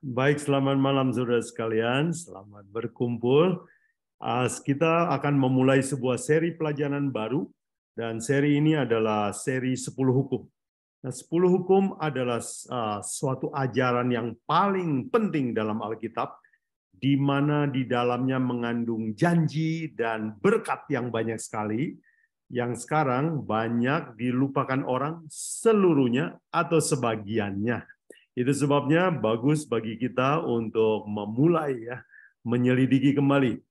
Baik, selamat malam saudara sekalian, selamat berkumpul. Kita akan memulai sebuah seri pelajaran baru, dan seri ini adalah seri 10 hukum. Nah, 10 hukum adalah suatu ajaran yang paling penting dalam Alkitab, di mana di dalamnya mengandung janji dan berkat yang banyak sekali, yang sekarang banyak dilupakan orang seluruhnya atau sebagiannya. Itu sebabnya bagus bagi kita untuk memulai menyelidiki kembali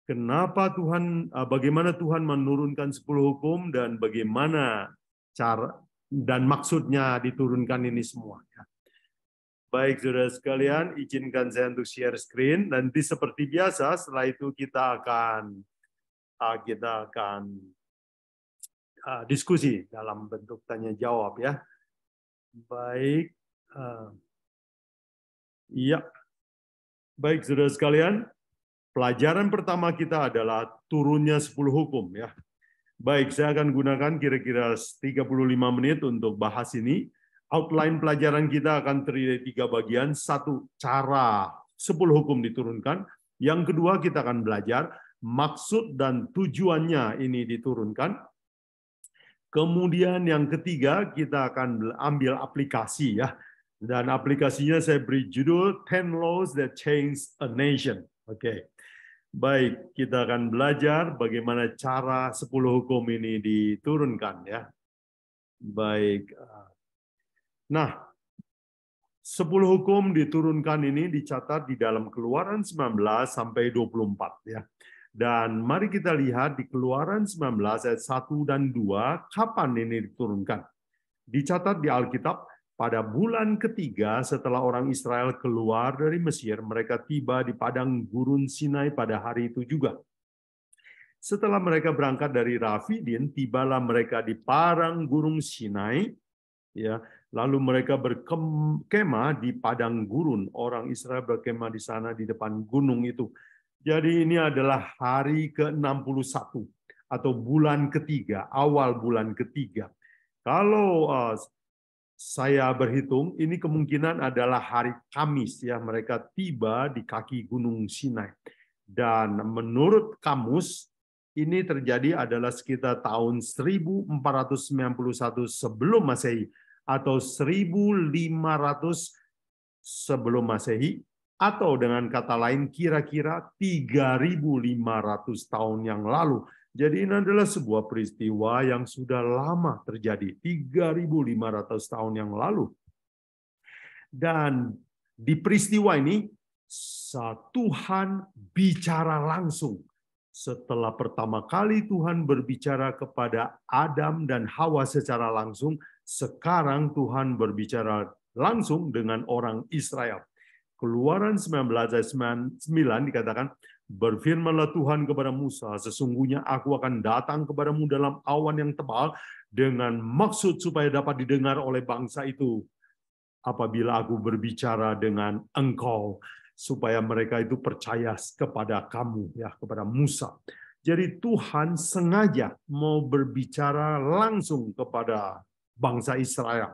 kenapa Tuhan, bagaimana Tuhan menurunkan 10 hukum dan bagaimana cara dan maksudnya diturunkan ini semua. Baik, saudara sekalian, izinkan saya untuk share screen. Nanti seperti biasa, setelah itu kita akan diskusi dalam bentuk tanya jawab ya. Baik, iya. Baik, saudara sekalian, pelajaran pertama kita adalah turunnya 10 hukum ya. Baik, saya akan gunakan kira-kira 35 menit untuk bahas ini. Outline pelajaran kita akan terdiri dari 3 bagian. Satu, cara 10 hukum diturunkan. Yang kedua, kita akan belajar maksud dan tujuannya ini diturunkan. Kemudian yang ketiga, kita akan ambil aplikasi ya. Dan aplikasinya saya beri judul 10 Laws That Change a Nation. Oke. Baik, kita akan belajar bagaimana cara 10 hukum ini diturunkan ya. Baik. Nah, 10 hukum diturunkan ini dicatat di dalam Keluaran 19 sampai 24 ya. Dan mari kita lihat di Keluaran 19 ayat 1 dan 2 kapan ini diturunkan. Dicatat di Alkitab pada bulan ketiga setelah orang Israel keluar dari Mesir, mereka tiba di padang gurun Sinai pada hari itu juga. Setelah mereka berangkat dari Rafidim, tibalah mereka di padang gurun Sinai, ya. Lalu mereka berkemah di padang gurun. Orang Israel berkemah di sana di depan gunung itu. Jadi ini adalah hari ke-61 atau bulan ketiga, awal bulan ketiga. Kalau saya berhitung, ini kemungkinan adalah hari Kamis ya, mereka tiba di kaki Gunung Sinai. Dan menurut kamus, ini terjadi adalah sekitar tahun 1491 sebelum Masehi atau 1500 sebelum Masehi, atau dengan kata lain kira-kira 3500 tahun yang lalu. Jadi ini adalah sebuah peristiwa yang sudah lama terjadi, 3500 tahun yang lalu. Dan di peristiwa ini Tuhan bicara langsung. Setelah pertama kali Tuhan berbicara kepada Adam dan Hawa secara langsung, sekarang Tuhan berbicara langsung dengan orang Israel. Keluaran 19 ayat 9 dikatakan, berfirmanlah Tuhan kepada Musa, sesungguhnya aku akan datang kepadamu dalam awan yang tebal dengan maksud supaya dapat didengar oleh bangsa itu apabila aku berbicara dengan engkau, supaya mereka itu percaya kepada kamu, ya, kepada Musa. Jadi Tuhan sengaja mau berbicara langsung kepada bangsa Israel.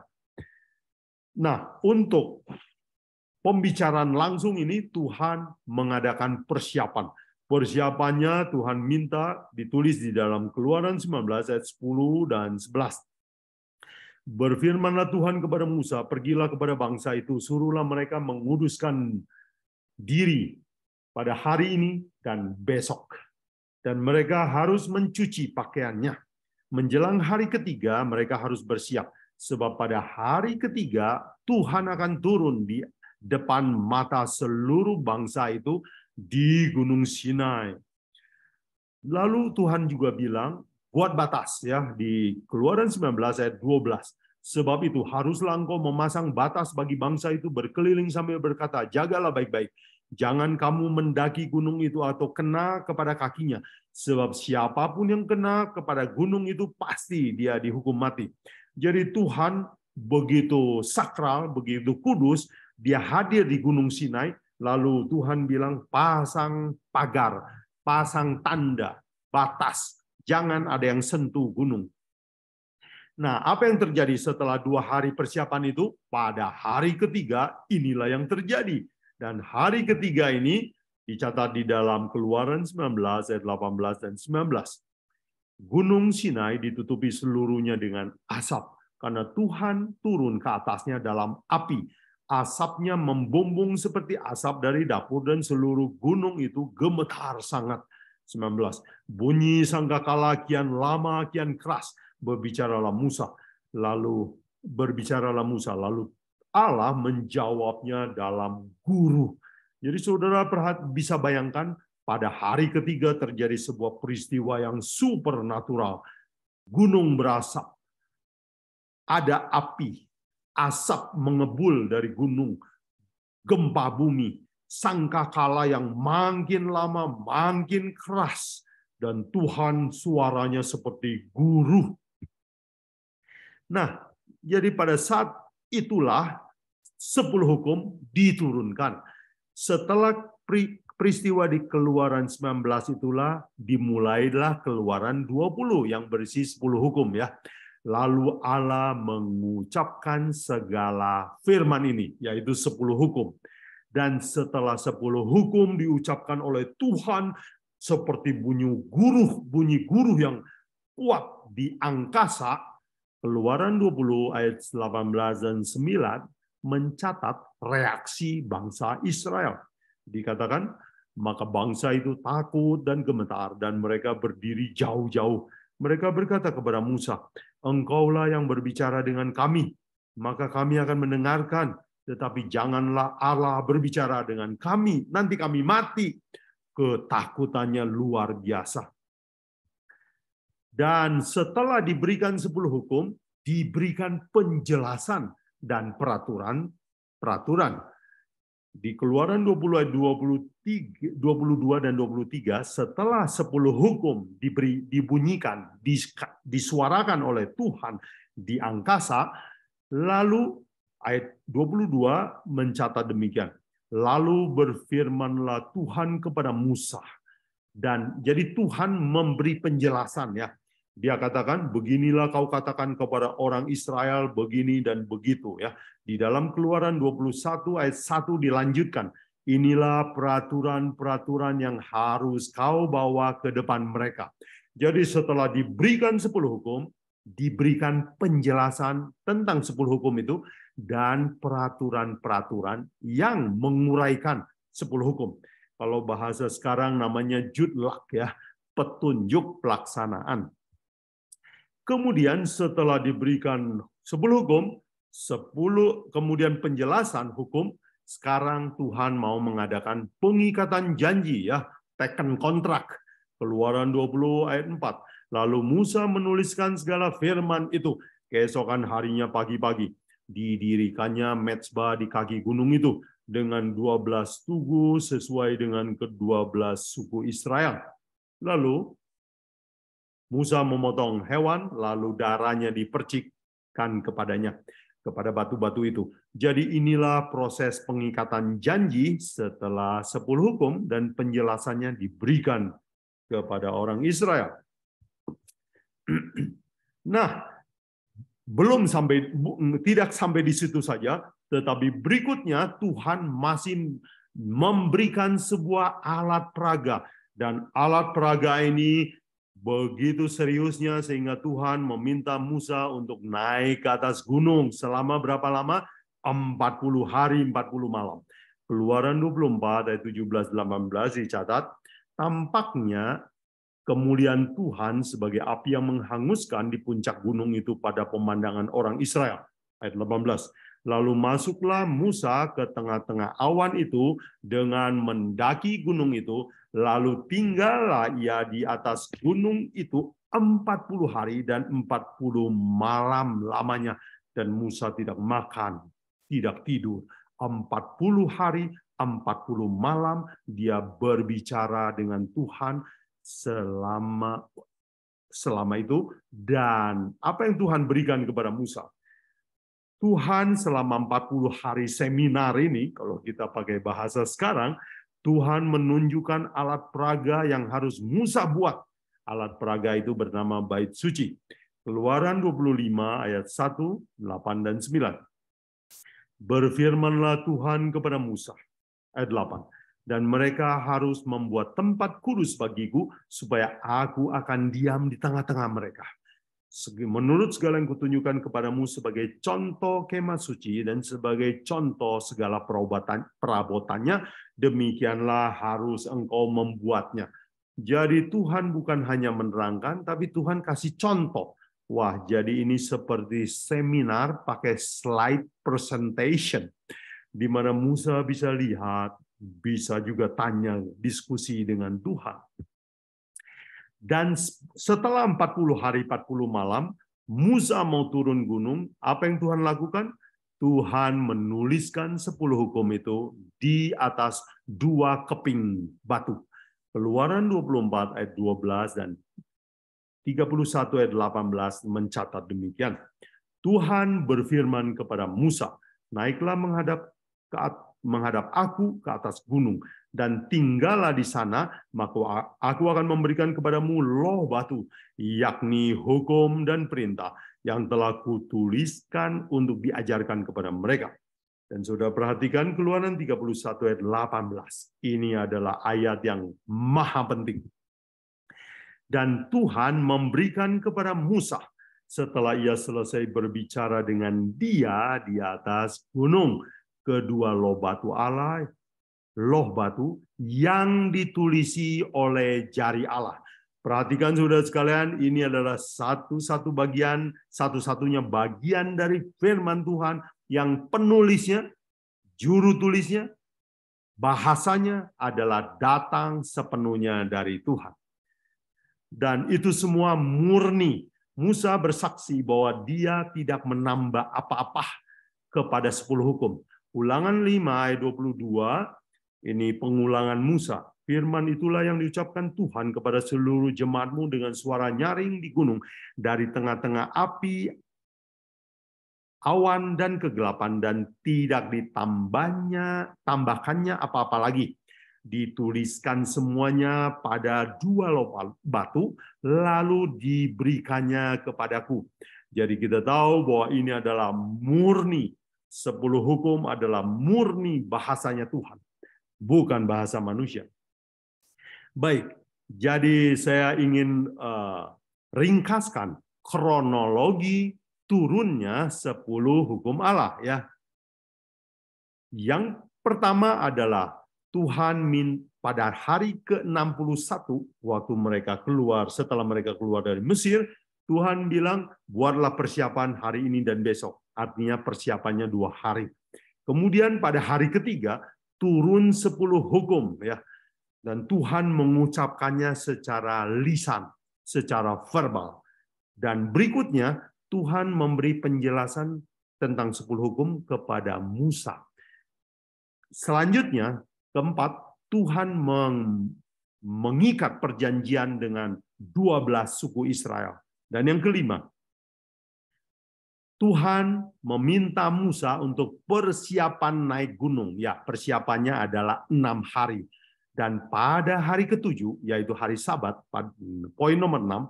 Nah, untuk pembicaraan langsung ini Tuhan mengadakan persiapan. Persiapannya Tuhan minta ditulis di dalam Keluaran 19 ayat 10 dan 11. Berfirmanlah Tuhan kepada Musa, pergilah kepada bangsa itu, suruhlah mereka menguduskan diri pada hari ini dan besok. Dan mereka harus mencuci pakaiannya. Menjelang hari ketiga, mereka harus bersiap. Sebab pada hari ketiga, Tuhan akan turun di depan mata seluruh bangsa itu di Gunung Sinai. Lalu Tuhan juga bilang, buat batas ya di Keluaran 19 ayat 12. Sebab itu haruslah engkau memasang batas bagi bangsa itu berkeliling sambil berkata, jagalah baik-baik. Jangan kamu mendaki gunung itu atau kena kepada kakinya. Sebab siapapun yang kena kepada gunung itu pasti dia dihukum mati. Jadi Tuhan begitu sakral, begitu kudus, dia hadir di Gunung Sinai. Lalu Tuhan bilang pasang pagar, pasang tanda, batas. Jangan ada yang sentuh gunung. Nah, apa yang terjadi setelah 2 hari persiapan itu? Pada hari ketiga, inilah yang terjadi. Dan hari ketiga ini dicatat di dalam Keluaran 19 ayat 18 dan 19. Gunung Sinai ditutupi seluruhnya dengan asap, karena Tuhan turun ke atasnya dalam api. Asapnya membumbung seperti asap dari dapur, dan seluruh gunung itu gemetar sangat. 19. Bunyi sangkakala kian lama kian keras, berbicaralah Musa, lalu Allah menjawabnya dalam guruh. Jadi saudara bisa bayangkan, pada hari ketiga terjadi sebuah peristiwa yang supernatural. Gunung berasap, ada api, asap mengebul dari gunung, gempa bumi, sangkakala yang makin lama makin keras, dan Tuhan suaranya seperti guruh. Nah, jadi pada saat itulah 10 hukum diturunkan. Setelah peristiwa di Keluaran 19 itulah dimulailah Keluaran 20 yang berisi 10 hukum ya. Lalu Allah mengucapkan segala firman ini, yaitu 10 hukum. Dan setelah 10 hukum diucapkan oleh Tuhan seperti bunyi guruh yang kuat di angkasa, Keluaran 20 ayat 18 dan 9 mencatat reaksi bangsa Israel. Dikatakan, maka bangsa itu takut dan gemetar, dan mereka berdiri jauh-jauh. Mereka berkata kepada Musa, "Engkaulah yang berbicara dengan kami, maka kami akan mendengarkan. Tetapi janganlah Allah berbicara dengan kami, nanti kami mati." Ketakutannya luar biasa. Dan setelah diberikan 10 hukum, diberikan penjelasan dan peraturan. Di Keluaran 20 ayat 22 dan 23, setelah 10 hukum dibunyikan, disuarakan oleh Tuhan di angkasa, lalu ayat 22 mencatat demikian. Lalu berfirmanlah Tuhan kepada Musa. Dan jadi Tuhan memberi penjelasan ya. Dia katakan, beginilah kau katakan kepada orang Israel begini dan begitu ya. Di dalam Keluaran 21 ayat 1 dilanjutkan, inilah peraturan-peraturan yang harus kau bawa ke depan mereka. Jadi setelah diberikan 10 hukum, diberikan penjelasan tentang 10 hukum itu dan peraturan-peraturan yang menguraikan 10 hukum. Kalau bahasa sekarang namanya judlak ya, petunjuk pelaksanaan. Kemudian setelah diberikan 10 hukum, 10 kemudian penjelasan hukum, sekarang Tuhan mau mengadakan pengikatan janji ya, taken kontrak. Keluaran 20 ayat 4. Lalu Musa menuliskan segala firman itu. Keesokan harinya pagi-pagi didirikannya mezbah di kaki gunung itu dengan 12 tugu sesuai dengan ke-12 suku Israel. Lalu Musa memotong hewan, lalu darahnya dipercikkan kepada batu-batu itu. Jadi inilah proses pengikatan janji setelah 10 hukum dan penjelasannya diberikan kepada orang Israel. Nah, tidak sampai di situ saja, tetapi berikutnya Tuhan masih memberikan sebuah alat peraga, dan alat peraga ini begitu seriusnya sehingga Tuhan meminta Musa untuk naik ke atas gunung selama berapa lama? 40 hari 40 malam. Keluaran 24 ayat 17-18 dicatat, tampaknya kemuliaan Tuhan sebagai api yang menghanguskan di puncak gunung itu pada pemandangan orang Israel. Ayat 18. Lalu masuklah Musa ke tengah-tengah awan itu dengan mendaki gunung itu, lalu tinggallah ia di atas gunung itu 40 hari dan 40 malam lamanya, dan Musa tidak makan, tidak tidur. 40 hari, 40 malam dia berbicara dengan Tuhan selama itu. Dan apa yang Tuhan berikan kepada Musa? Tuhan selama 40 hari seminar ini, kalau kita pakai bahasa sekarang, Tuhan menunjukkan alat peraga yang harus Musa buat. Alat peraga itu bernama Bait Suci. Keluaran 25 ayat 1, 8, dan 9. Berfirmanlah Tuhan kepada Musa, ayat 8, dan mereka harus membuat tempat kudus bagiku, supaya aku akan diam di tengah-tengah mereka. Menurut segala yang kutunjukkan kepadamu sebagai contoh kemah suci dan sebagai contoh segala perabotannya, demikianlah harus engkau membuatnya. Jadi Tuhan bukan hanya menerangkan, tapi Tuhan kasih contoh. Wah, jadi ini seperti seminar pakai slide presentation, di mana Musa bisa lihat, bisa juga tanya, diskusi dengan Tuhan. Dan setelah 40 hari 40 malam, Musa mau turun gunung, apa yang Tuhan lakukan? Tuhan menuliskan 10 hukum itu di atas 2 keping batu. Keluaran 24 ayat 12 dan 31 ayat 18 mencatat demikian. Tuhan berfirman kepada Musa, naiklah menghadap aku ke atas gunung, dan tinggallah di sana, maka aku akan memberikan kepadamu loh batu, yakni hukum dan perintah yang telah kutuliskan untuk diajarkan kepada mereka. Dan sudah perhatikan Keluaran 31 ayat 18. Ini adalah ayat yang maha penting. Dan Tuhan memberikan kepada Musa, setelah ia selesai berbicara dengan dia di atas gunung, kedua loh batu Allah, loh batu yang ditulisi oleh jari Allah. Perhatikan saudara sekalian, ini adalah satu-satunya bagian dari firman Tuhan yang penulisnya, juru tulisnya, bahasanya adalah datang sepenuhnya dari Tuhan. Dan itu semua murni. Musa bersaksi bahwa dia tidak menambah apa-apa kepada 10 hukum. Ulangan 5 ayat 22, ini pengulangan Musa. Firman itulah yang diucapkan Tuhan kepada seluruh jemaatmu dengan suara nyaring di gunung, dari tengah-tengah api, awan, dan kegelapan, dan tidak tambahkannya apa-apa lagi. Dituliskan semuanya pada 2 loh batu, lalu diberikannya kepadaku. Jadi kita tahu bahwa ini adalah murni, 10 hukum adalah murni bahasanya Tuhan, bukan bahasa manusia. Baik, jadi saya ingin ringkaskan kronologi turunnya 10 hukum Allah, ya. Yang pertama adalah Tuhan pada hari ke-61 waktu mereka keluar, setelah mereka keluar dari Mesir, Tuhan bilang, buatlah persiapan hari ini dan besok. Artinya persiapannya 2 hari. Kemudian pada hari ketiga turun 10 hukum, ya. Dan Tuhan mengucapkannya secara lisan, secara verbal. Dan berikutnya Tuhan memberi penjelasan tentang 10 hukum kepada Musa. Selanjutnya, keempat, Tuhan mengikat perjanjian dengan 12 suku Israel. Dan yang kelima, Tuhan meminta Musa untuk persiapan naik gunung. Ya, persiapannya adalah 6 hari. Dan pada hari ke-7, yaitu hari Sabat, poin nomor 6,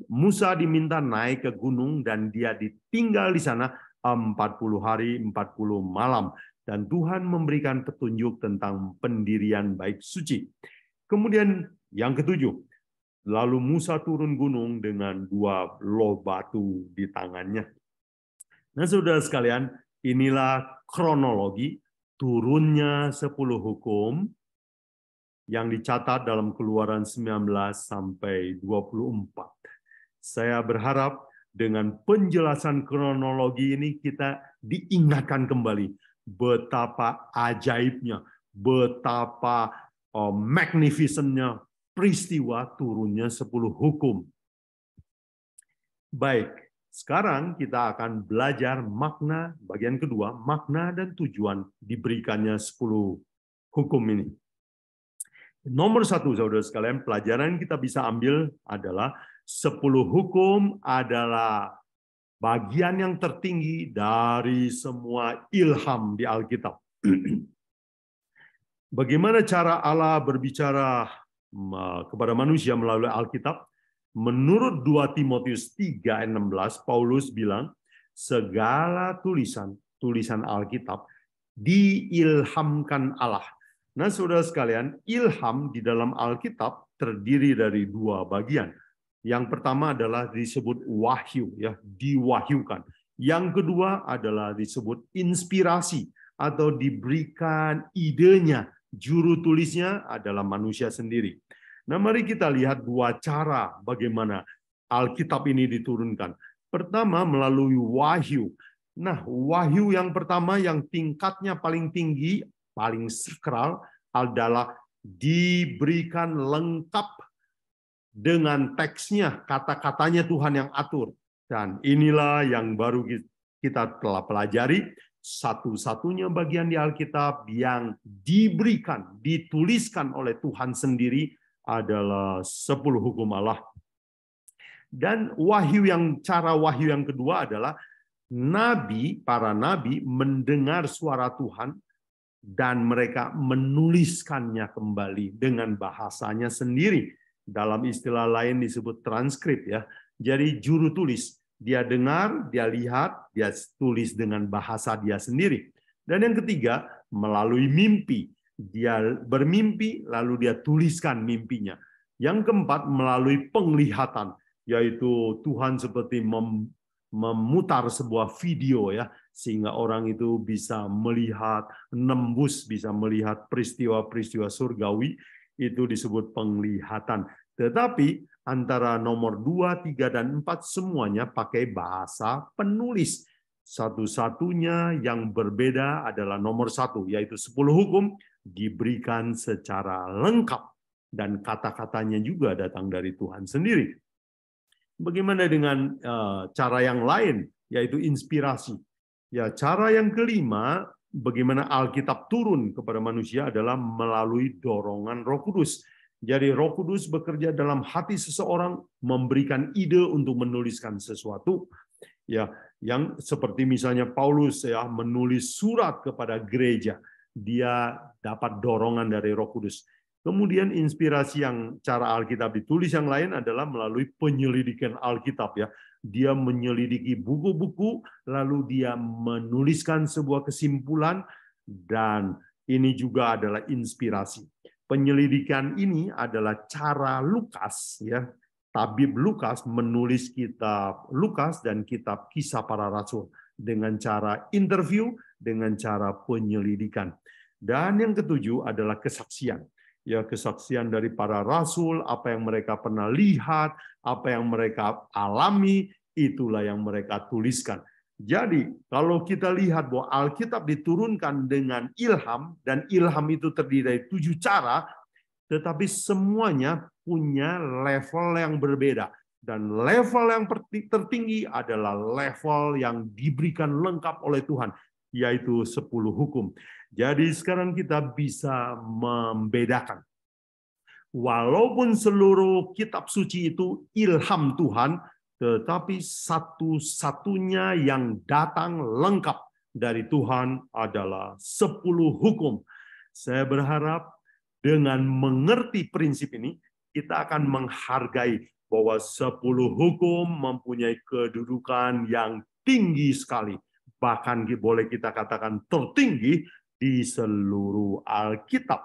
Musa diminta naik ke gunung dan dia ditinggal di sana 40 hari, 40 malam. Dan Tuhan memberikan petunjuk tentang pendirian bait suci. Kemudian yang ke-7, lalu Musa turun gunung dengan 2 loh batu di tangannya. Nah, saudara sekalian, inilah kronologi turunnya 10 hukum yang dicatat dalam Keluaran 19 sampai 24. Saya berharap dengan penjelasan kronologi ini kita diingatkan kembali betapa ajaibnya, betapa magnificent-nya peristiwa turunnya 10 hukum. Baik, sekarang kita akan belajar makna, bagian kedua, makna dan tujuan diberikannya 10 hukum ini. Nomor 1, saudara sekalian, pelajaran kita bisa ambil adalah 10 hukum adalah bagian yang tertinggi dari semua ilham di Alkitab. Bagaimana cara Allah berbicara kepada manusia melalui Alkitab? Menurut 2 Timotius 3 ayat 16, Paulus bilang, segala tulisan Alkitab diilhamkan Allah. Nah, saudara sekalian, ilham di dalam Alkitab terdiri dari dua bagian. Yang pertama adalah disebut wahyu, ya, diwahyukan. Yang kedua adalah disebut inspirasi atau diberikan idenya. Juru tulisnya adalah manusia sendiri. Nah, mari kita lihat dua cara bagaimana Alkitab ini diturunkan. Pertama, melalui wahyu. Nah, wahyu yang pertama yang tingkatnya paling tinggi, paling sakral adalah diberikan lengkap dengan teksnya, kata-katanya Tuhan yang atur. Dan inilah yang baru kita telah pelajari, satu-satunya bagian di Alkitab yang diberikan, dituliskan oleh Tuhan sendiri adalah 10 hukum Allah. Dan cara wahyu yang kedua adalah para nabi mendengar suara Tuhan dan mereka menuliskannya kembali dengan bahasanya sendiri. Dalam istilah lain disebut transkrip, ya. Jadi juru tulis, dia dengar, dia lihat, dia tulis dengan bahasa dia sendiri. Dan yang ketiga, melalui mimpi. Dia bermimpi lalu dia tuliskan mimpinya. Yang keempat, melalui penglihatan, yaitu Tuhan seperti memutar sebuah video, ya, sehingga orang itu bisa melihat, bisa melihat peristiwa-peristiwa surgawi. Itu disebut penglihatan. Tetapi antara nomor 2, 3, dan 4 semuanya pakai bahasa penulis. Satu-satunya yang berbeda adalah nomor 1, yaitu 10 hukum diberikan secara lengkap. Dan kata-katanya juga datang dari Tuhan sendiri. Bagaimana dengan cara yang lain, yaitu inspirasi? Ya, cara yang kelima, bagaimana Alkitab turun kepada manusia adalah melalui dorongan Roh Kudus. Jadi Roh Kudus bekerja dalam hati seseorang, memberikan ide untuk menuliskan sesuatu. Ya, yang seperti misalnya Paulus, ya, menulis surat kepada gereja, dia dapat dorongan dari Roh Kudus. Kemudian inspirasi yang cara Alkitab ditulis yang lain adalah melalui penyelidikan Alkitab, ya. Dia menyelidiki buku-buku, lalu dia menuliskan sebuah kesimpulan, dan ini juga adalah inspirasi. Penyelidikan ini adalah cara Lukas, ya, tabib Lukas menulis kitab Lukas dan kitab Kisah Para Rasul dengan cara interview, dengan cara penyelidikan. Dan yang ketujuh adalah kesaksian. Ya, kesaksian dari para rasul, apa yang mereka pernah lihat, apa yang mereka alami, itulah yang mereka tuliskan. Jadi, kalau kita lihat bahwa Alkitab diturunkan dengan ilham, dan ilham itu terdiri dari 7 cara, tetapi semuanya punya level yang berbeda. Dan level yang tertinggi adalah level yang diberikan lengkap oleh Tuhan, yaitu 10 hukum. Jadi sekarang kita bisa membedakan. Walaupun seluruh kitab suci itu ilham Tuhan, tetapi satu-satunya yang datang lengkap dari Tuhan adalah 10 hukum. Saya berharap dengan mengerti prinsip ini, kita akan menghargai bahwa 10 hukum mempunyai kedudukan yang tinggi sekali. Bahkan boleh kita katakan tertinggi di seluruh Alkitab.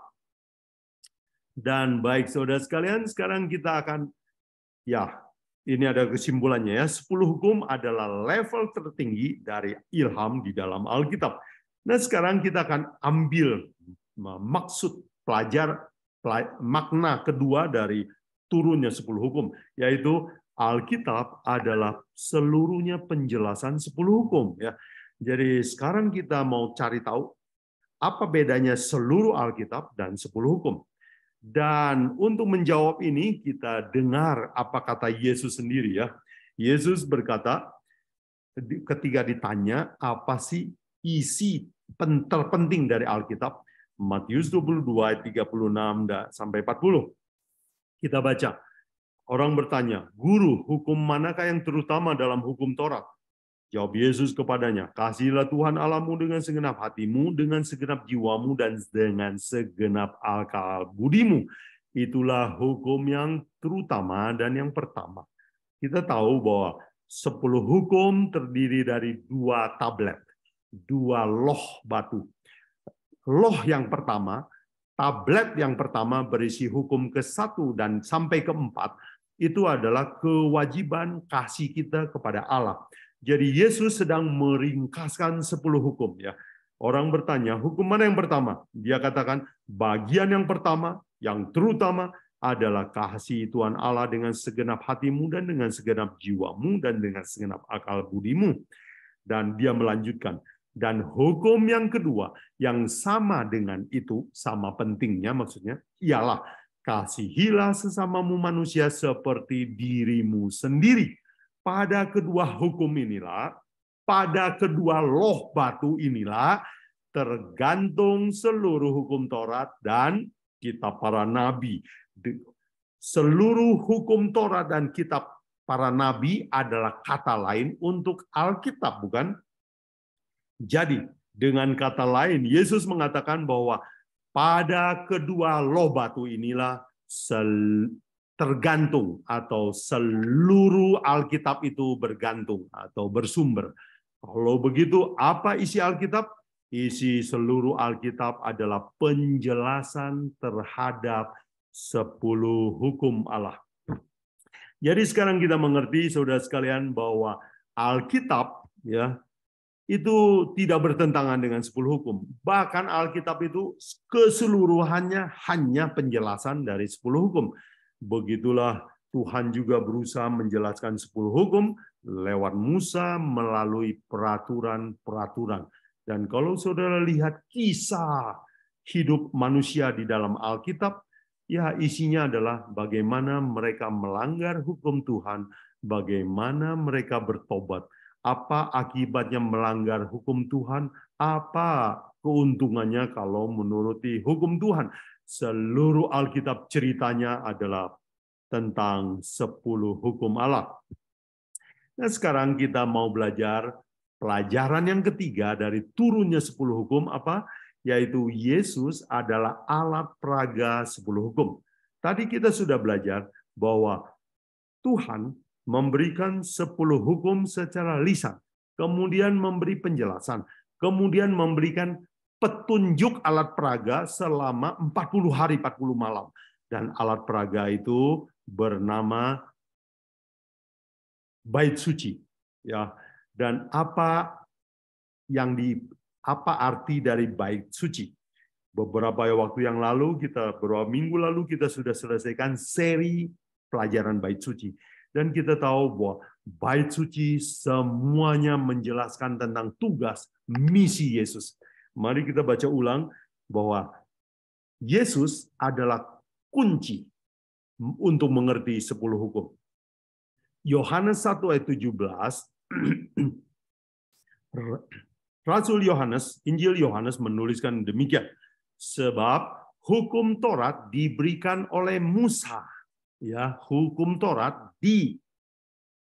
Dan baik saudara sekalian, sekarang kita akan, ya, ini ada kesimpulannya, ya. 10 hukum adalah level tertinggi dari ilham di dalam Alkitab. Nah, sekarang kita akan ambil maksud makna kedua dari turunnya 10 hukum, yaitu Alkitab adalah seluruhnya penjelasan 10 hukum, ya. Jadi sekarang kita mau cari tahu apa bedanya seluruh Alkitab dan 10 hukum. Dan untuk menjawab ini, kita dengar apa kata Yesus sendiri, ya. Yesus berkata, ketika ditanya, apa sih isi terpenting dari Alkitab? Matius 22 ayat 36 sampai 40. Kita baca. Orang bertanya, "Guru, hukum manakah yang terutama dalam hukum Taurat?" Jawab Yesus kepadanya, "Kasihilah Tuhan Allahmu dengan segenap hatimu, dengan segenap jiwamu, dan dengan segenap akal budimu. Itulah hukum yang terutama dan yang pertama. Kita tahu bahwa 10 hukum terdiri dari 2 tablet, 2 loh batu. Loh yang pertama, tablet yang pertama berisi hukum ke-1 dan sampai ke-4, itu adalah kewajiban kasih kita kepada Allah. Jadi Yesus sedang meringkaskan 10 hukum, ya. Orang bertanya, hukum mana yang pertama? Dia katakan, bagian yang pertama, yang terutama adalah kasih Tuhan Allah dengan segenap hatimu dan dengan segenap jiwamu dan dengan segenap akal budimu. Dan dia melanjutkan, dan hukum yang kedua yang sama dengan itu, sama pentingnya maksudnya, ialah kasihilah sesamamu manusia seperti dirimu sendiri. Pada kedua hukum inilah, pada kedua loh batu inilah, tergantung seluruh hukum Taurat dan kitab para nabi. Seluruh hukum Taurat dan kitab para nabi adalah kata lain untuk Alkitab, bukan? Jadi, dengan kata lain, Yesus mengatakan bahwa pada kedua loh batu inilah tergantung atau seluruh Alkitab itu bergantung atau bersumber. Kalau begitu, apa isi Alkitab? Isi seluruh Alkitab adalah penjelasan terhadap 10 hukum Allah. Jadi sekarang kita mengerti, saudara sekalian, bahwa Alkitab, ya, itu tidak bertentangan dengan 10 hukum. Bahkan Alkitab itu keseluruhannya hanya penjelasan dari 10 hukum. Begitulah Tuhan juga berusaha menjelaskan 10 hukum lewat Musa melalui peraturan-peraturan. Dan kalau saudara lihat kisah hidup manusia di dalam Alkitab, ya isinya adalah bagaimana mereka melanggar hukum Tuhan, bagaimana mereka bertobat, apa akibatnya melanggar hukum Tuhan, apa keuntungannya kalau menuruti hukum Tuhan. Seluruh Alkitab ceritanya adalah tentang 10 hukum Allah. Nah, sekarang kita mau belajar pelajaran yang ketiga dari turunnya 10 hukum, apa? Yaitu Yesus adalah alat peraga 10 hukum. Tadi kita sudah belajar bahwa Tuhan memberikan 10 hukum secara lisan, kemudian memberi penjelasan, kemudian memberikan petunjuk alat peraga selama 40 hari 40 malam. Dan alat peraga itu bernama bait suci, ya. Dan apa arti dari bait suci? Beberapa waktu yang lalu, beberapa minggu lalu kita sudah selesaikan seri pelajaran bait suci. Dan kita tahu bahwa bait suci semuanya menjelaskan tentang tugas misi Yesus. Mari kita baca ulang bahwa Yesus adalah kunci untuk mengerti 10 hukum. Yohanes 1 ayat 17, Rasul Yohanes, Injil Yohanes menuliskan demikian. Sebab hukum Taurat diberikan oleh Musa. Ya, hukum Taurat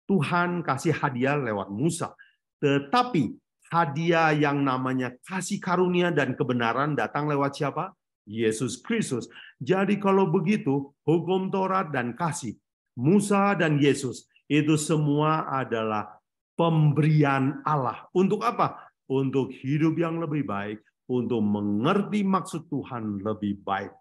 Tuhan kasih hadiah lewat Musa. Tetapi hadiah yang namanya kasih karunia dan kebenaran datang lewat siapa? Yesus Kristus. Jadi kalau begitu, hukum Taurat dan kasih, Musa dan Yesus, itu semua adalah pemberian Allah. Untuk apa? Untuk hidup yang lebih baik, untuk mengerti maksud Tuhan lebih baik.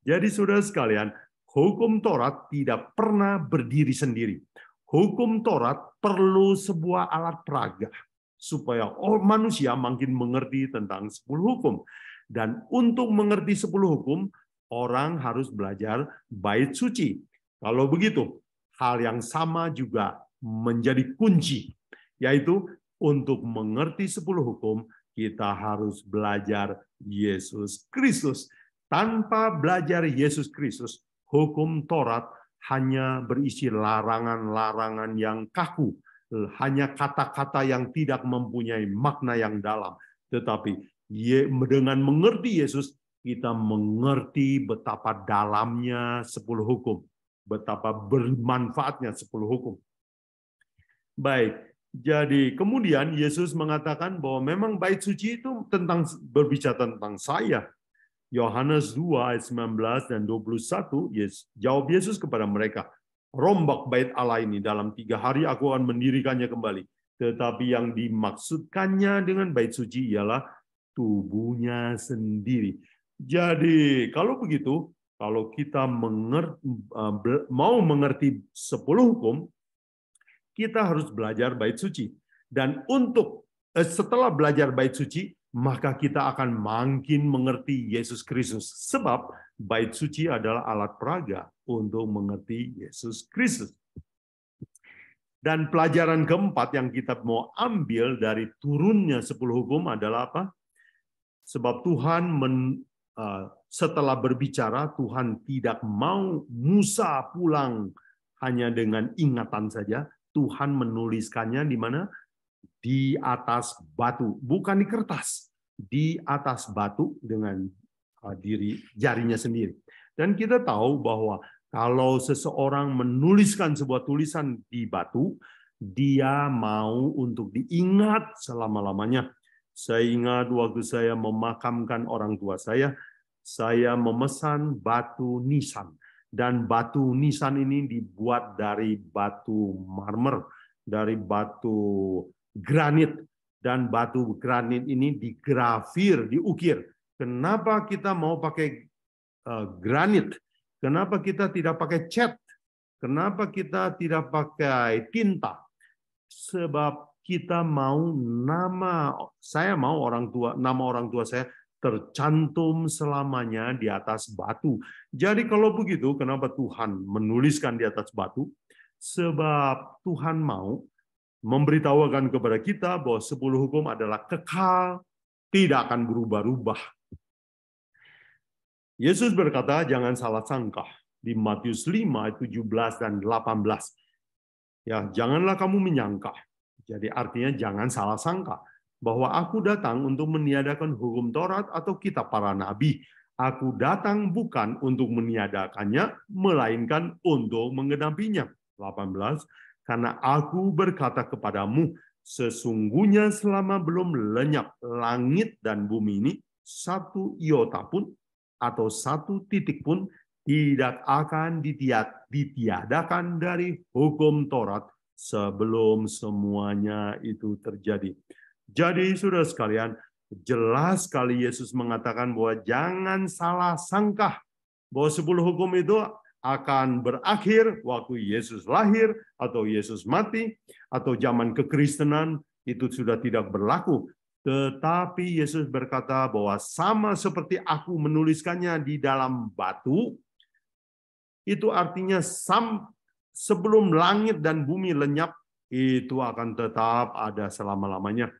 Jadi saudara sekalian, hukum Taurat tidak pernah berdiri sendiri. Hukum Taurat perlu sebuah alat peraga supaya manusia makin mengerti tentang 10 hukum. Dan untuk mengerti 10 hukum, orang harus belajar bait suci. Kalau begitu, hal yang sama juga menjadi kunci, yaitu untuk mengerti 10 hukum, kita harus belajar Yesus Kristus. Tanpa belajar Yesus Kristus, hukum Taurat hanya berisi larangan-larangan yang kaku, hanya kata-kata yang tidak mempunyai makna yang dalam. Tetapi dengan mengerti Yesus, kita mengerti betapa dalamnya 10 hukum, betapa bermanfaatnya 10 hukum. Baik, jadi kemudian Yesus mengatakan bahwa memang bait suci itu berbicara tentang saya. Yohanes 2 ayat 19 dan 21, jawab Yesus kepada mereka, rombak bait Allah ini dalam 3 hari aku akan mendirikannya kembali. Tetapi yang dimaksudkannya dengan bait suci ialah tubuhnya sendiri. Jadi kalau begitu, kalau kita mau mengerti 10 hukum, kita harus belajar bait suci. Dan setelah belajar bait suci, maka kita akan makin mengerti Yesus Kristus. Sebab bait suci adalah alat peraga untuk mengerti Yesus Kristus. Dan pelajaran keempat yang kita mau ambil dari turunnya 10 hukum adalah apa? Sebab Tuhan setelah berbicara, Tuhan tidak mau Musa pulang hanya dengan ingatan saja. Tuhan menuliskannya di mana? Di atas batu, bukan di kertas, di atas batu dengan jarinya sendiri. Dan kita tahu bahwa kalau seseorang menuliskan sebuah tulisan di batu, dia mau untuk diingat selama-lamanya. Saya ingat waktu saya memakamkan orang tua saya memesan batu nisan. Dan batu nisan ini dibuat dari batu marmer, dari batu granit, dan batu granit ini digrafir, diukir. Kenapa kita mau pakai granit? Kenapa kita tidak pakai cat? Kenapa kita tidak pakai tinta? Sebab kita mau nama orang tua saya tercantum selamanya di atas batu. Jadi kalau begitu, kenapa Tuhan menuliskan di atas batu? Sebab Tuhan mau memberitahukan kepada kita bahwa 10 hukum adalah kekal, tidak akan berubah-ubah. Yesus berkata, jangan salah sangka. Di Matius 5, 17 dan 18. Ya, janganlah kamu menyangka. Jadi artinya jangan salah sangka bahwa aku datang untuk meniadakan hukum Taurat atau kitab para nabi. Aku datang bukan untuk meniadakannya, melainkan untuk menggenapinya. 18. Karena aku berkata kepadamu, sesungguhnya selama belum lenyap langit dan bumi ini, satu iota pun atau satu titik pun tidak akan ditiadakan dari hukum Taurat sebelum semuanya itu terjadi. Jadi saudara sekalian, jelas sekali Yesus mengatakan bahwa jangan salah sangka bahwa 10 hukum itu akan berakhir waktu Yesus lahir atau Yesus mati atau zaman kekristenan itu sudah tidak berlaku. Tetapi Yesus berkata bahwa sama seperti aku menuliskannya di dalam batu, itu artinya sebelum langit dan bumi lenyap, itu akan tetap ada selama-lamanya.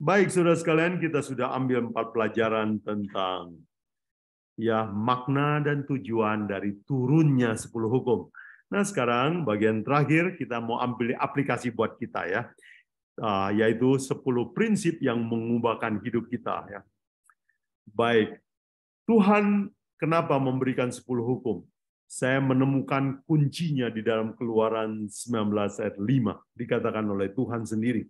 Baik, saudara sekalian, kita sudah ambil 4 pelajaran tentang makna dan tujuan dari turunnya 10 hukum. Nah, sekarang bagian terakhir kita mau ambil aplikasi buat kita yaitu 10 prinsip yang mengubahkan hidup kita ya. Baik. Tuhan kenapa memberikan 10 hukum? Saya menemukan kuncinya di dalam Keluaran 19 ayat 5 dikatakan oleh Tuhan sendiri.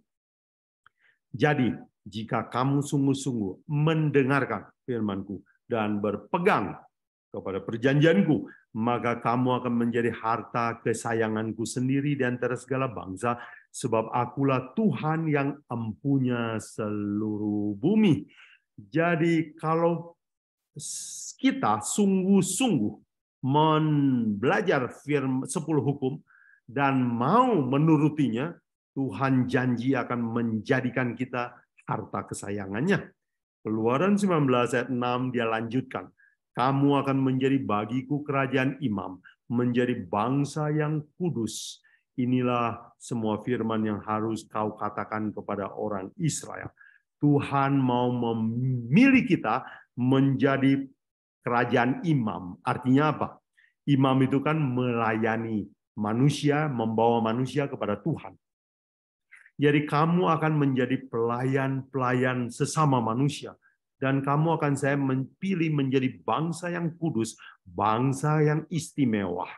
Jadi, jika kamu sungguh-sungguh mendengarkan firman-Ku dan berpegang kepada perjanjianku, maka kamu akan menjadi harta kesayanganku sendiri di antara segala bangsa, sebab akulah Tuhan yang empunya seluruh bumi. Jadi kalau kita sungguh-sungguh belajar 10 hukum dan mau menurutinya, Tuhan janji akan menjadikan kita harta kesayangannya. Keluaran 19 ayat 6 dia lanjutkan. Kamu akan menjadi bagiku kerajaan imam, menjadi bangsa yang kudus. Inilah semua firman yang harus kau katakan kepada orang Israel. Tuhan mau memilih kita menjadi kerajaan imam. Artinya apa? Imam itu kan melayani manusia, membawa manusia kepada Tuhan. Jadi kamu akan menjadi pelayan-pelayan sesama manusia. Dan kamu akan saya pilih menjadi bangsa yang kudus, bangsa yang istimewa.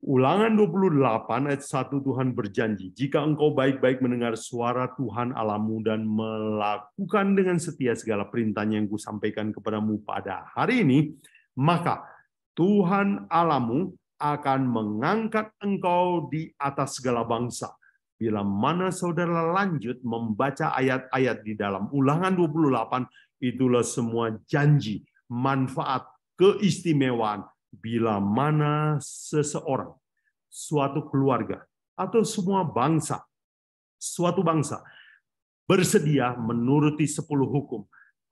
Ulangan 28 ayat 1 Tuhan berjanji, jika engkau baik-baik mendengar suara Tuhan Allahmu dan melakukan dengan setia segala perintahnya yang kusampaikan kepadamu pada hari ini, maka Tuhan Allahmu akan mengangkat engkau di atas segala bangsa. Bila mana saudara lanjut membaca ayat-ayat di dalam Ulangan 28, itulah semua janji, manfaat, keistimewaan, bila mana seseorang, suatu keluarga, atau semua bangsa, suatu bangsa bersedia menuruti 10 hukum,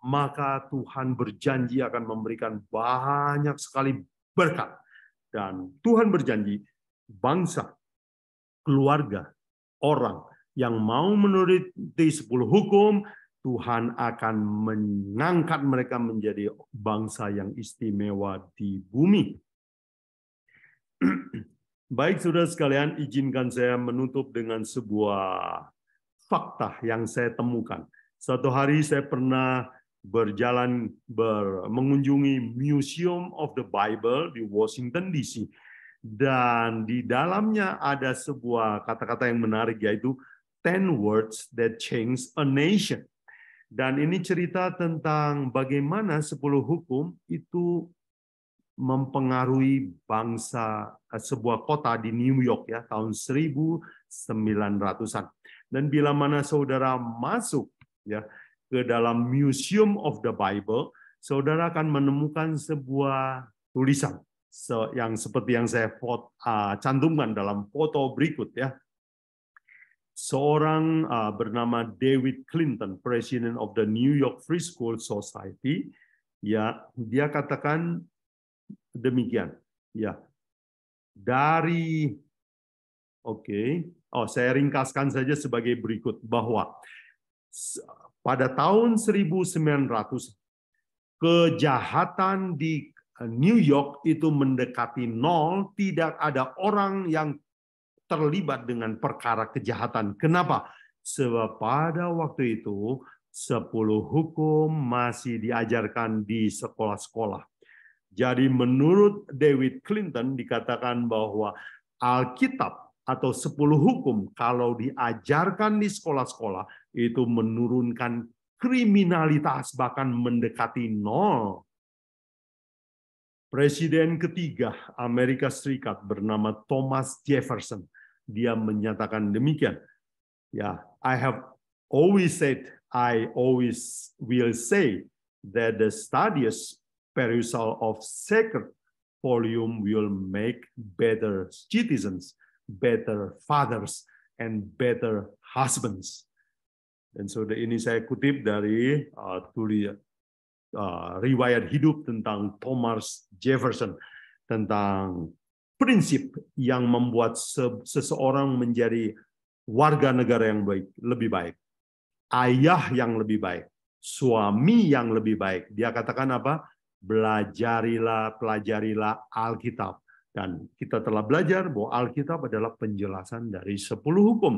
maka Tuhan berjanji akan memberikan banyak sekali berkat. Dan Tuhan berjanji, bangsa, keluarga, orang yang mau menuruti 10 hukum, Tuhan akan mengangkat mereka menjadi bangsa yang istimewa di bumi. Baik, saudara sekalian, izinkan saya menutup dengan sebuah fakta yang saya temukan. Suatu hari saya pernah mengunjungi Museum of the Bible di Washington DC. Dan di dalamnya ada sebuah kata-kata yang menarik, yaitu 10 words that change a nation. Dan ini cerita tentang bagaimana 10 hukum itu mempengaruhi bangsa, sebuah kota di New York ya, tahun 1900-an. Dan bila mana saudara masuk ya ke dalam Museum of the Bible, saudara akan menemukan sebuah tulisan yang seperti yang saya cantumkan dalam foto berikut ya. Seorang bernama David Clinton, President of the New York Free School Society, ya, dia katakan demikian, ya. Saya ringkaskan saja sebagai berikut, bahwa pada tahun 1900 kejahatan di New York itu mendekati nol, tidak ada orang yang terlibat dengan perkara kejahatan. Kenapa? Sebab pada waktu itu 10 hukum masih diajarkan di sekolah-sekolah. Jadi menurut David Clinton dikatakan bahwa Alkitab atau 10 hukum kalau diajarkan di sekolah-sekolah itu menurunkan kriminalitas bahkan mendekati nol. Presiden ketiga Amerika Serikat bernama Thomas Jefferson, dia menyatakan demikian. Ya, I have always said, I always will say that the studious perusal of sacred volume will make better citizens, better fathers, and better husbands. Dan saudara, ini saya kutip dari riwayat hidup tentang Thomas Jefferson, tentang prinsip yang membuat seseorang menjadi warga negara yang lebih baik, ayah yang lebih baik, suami yang lebih baik. Dia katakan apa? Pelajarilah Alkitab. Dan kita telah belajar bahwa Alkitab adalah penjelasan dari 10 hukum.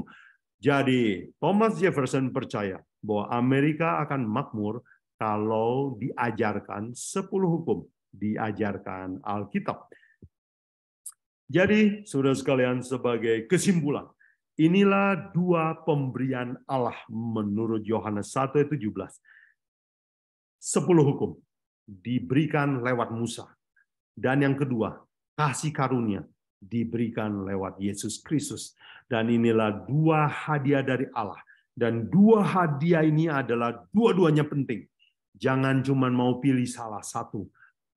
Jadi Thomas Jefferson percaya bahwa Amerika akan makmur kalau diajarkan 10 hukum, diajarkan Alkitab. Jadi, saudara sekalian, sebagai kesimpulan, inilah 2 pemberian Allah menurut Yohanes 1:17. 10 hukum diberikan lewat Musa. Dan yang kedua, kasih karunia diberikan lewat Yesus Kristus. Dan inilah 2 hadiah dari Allah. Dan 2 hadiah ini adalah dua-duanya penting. Jangan cuma mau pilih salah satu,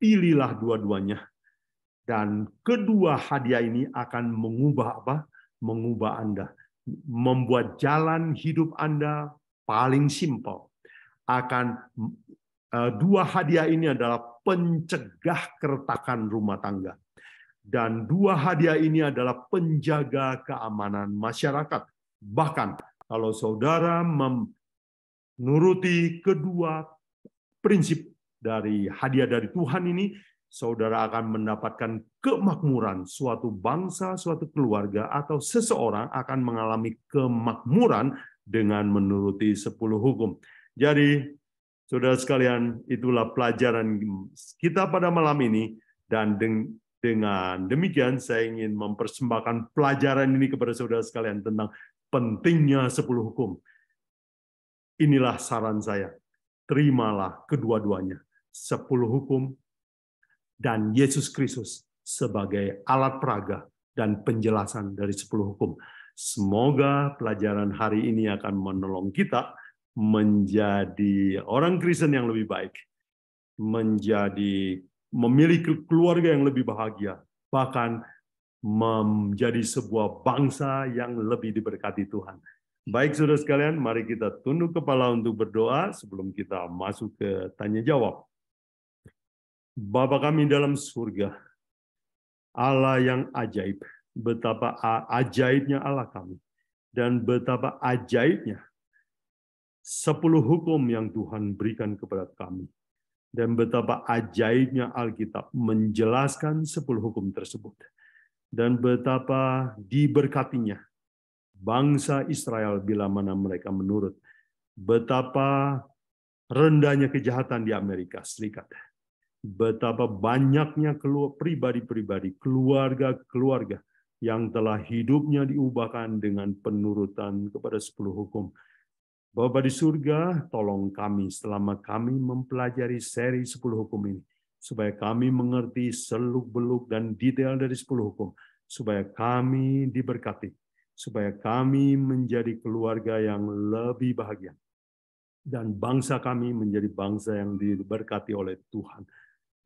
pilihlah dua-duanya. Dan kedua hadiah ini akan mengubah apa? Mengubah Anda. Membuat jalan hidup Anda paling simpel. Dua hadiah ini adalah pencegah keretakan rumah tangga. Dan 2 hadiah ini adalah penjaga keamanan masyarakat. Bahkan kalau saudara menuruti kedua prinsip dari hadiah dari Tuhan ini, saudara akan mendapatkan kemakmuran. Suatu bangsa, suatu keluarga, atau seseorang akan mengalami kemakmuran dengan menuruti 10 hukum. Jadi, saudara sekalian, itulah pelajaran kita pada malam ini. Dan Dengan demikian, saya ingin mempersembahkan pelajaran ini kepada saudara sekalian tentang pentingnya 10 hukum. Inilah saran saya. Terimalah kedua-duanya. 10 hukum dan Yesus Kristus sebagai alat peraga dan penjelasan dari 10 hukum. Semoga pelajaran hari ini akan menolong kita menjadi orang Kristen yang lebih baik, menjadi memiliki keluarga yang lebih bahagia, bahkan menjadi sebuah bangsa yang lebih diberkati Tuhan. Baik saudara sekalian, mari kita tunduk kepala untuk berdoa sebelum kita masuk ke tanya jawab. Bapa kami dalam surga, Allah yang ajaib, betapa ajaibnya Allah kami, dan betapa ajaibnya 10 hukum yang Tuhan berikan kepada kami. Dan betapa ajaibnya Alkitab menjelaskan 10 hukum tersebut. Dan betapa diberkatinya bangsa Israel bila mana mereka menurut. Betapa rendahnya kejahatan di Amerika Serikat. Betapa banyaknya pribadi-pribadi, keluarga-keluarga yang telah hidupnya diubahkan dengan penurutan kepada 10 hukum. Bapa di surga, tolong kami selama kami mempelajari seri 10 hukum ini, supaya kami mengerti seluk-beluk dan detail dari 10 hukum, supaya kami diberkati, supaya kami menjadi keluarga yang lebih bahagia, dan bangsa kami menjadi bangsa yang diberkati oleh Tuhan.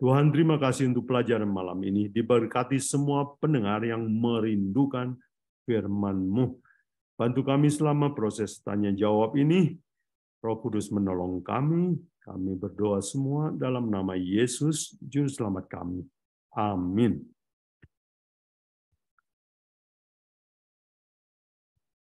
Tuhan, terima kasih untuk pelajaran malam ini. Diberkati semua pendengar yang merindukan firman-Mu. Bantu kami selama proses tanya jawab ini. Roh Kudus menolong kami. Kami berdoa semua dalam nama Yesus, Juru Selamat kami. Amin.